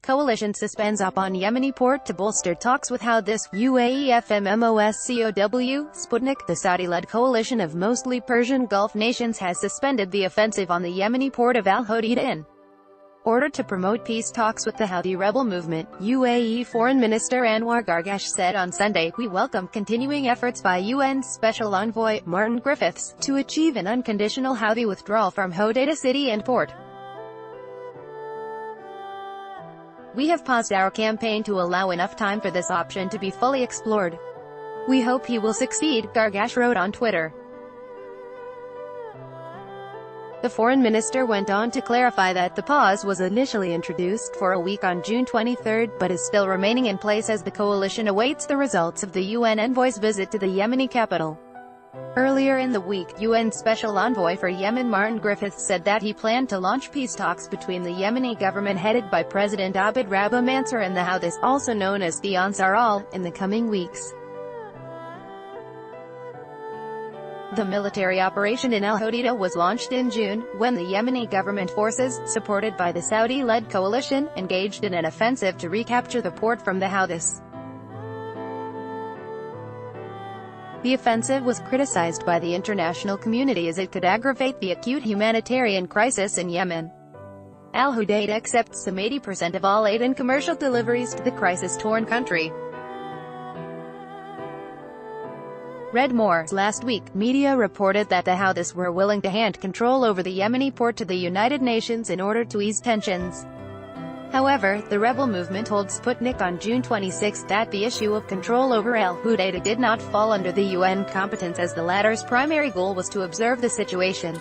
coalition suspends up on Yemeni port to bolster talks with Houthis, UAE FMMOSCOW, Sputnik. The Saudi-led coalition of mostly Persian Gulf nations has suspended the offensive on the Yemeni port of Al-Hudaydah in order to promote peace talks with the Houthi rebel movement. UAE Foreign Minister Anwar Gargash said on Sunday, "We welcome continuing efforts by UN Special Envoy, Martin Griffiths, to achieve an unconditional Houthi withdrawal from Hudaydah city and port. We have paused our campaign to allow enough time for this option to be fully explored. We hope he will succeed," Gargash wrote on Twitter. The foreign minister went on to clarify that the pause was initially introduced for a week on June 23, but is still remaining in place as the coalition awaits the results of the UN envoy's visit to the Yemeni capital. Earlier in the week, UN Special Envoy for Yemen Martin Griffiths said that he planned to launch peace talks between the Yemeni government headed by President Abd Rabbuh Mansur and the Houthis, also known as the Ansar al, in the coming weeks. The military operation in Al-Hudaydah was launched in June, when the Yemeni government forces, supported by the Saudi-led coalition, engaged in an offensive to recapture the port from the Houthis. The offensive was criticized by the international community as it could aggravate the acute humanitarian crisis in Yemen. Al-Hudaydah accepts some 80% of all aid and commercial deliveries to the crisis-torn country. Read more. Last week, media reported that the Houthis were willing to hand control over the Yemeni port to the United Nations in order to ease tensions. However, the rebel movement told Sputnik on June 26 that the issue of control over Al-Hudaydah did not fall under the UN competence, as the latter's primary goal was to observe the situation.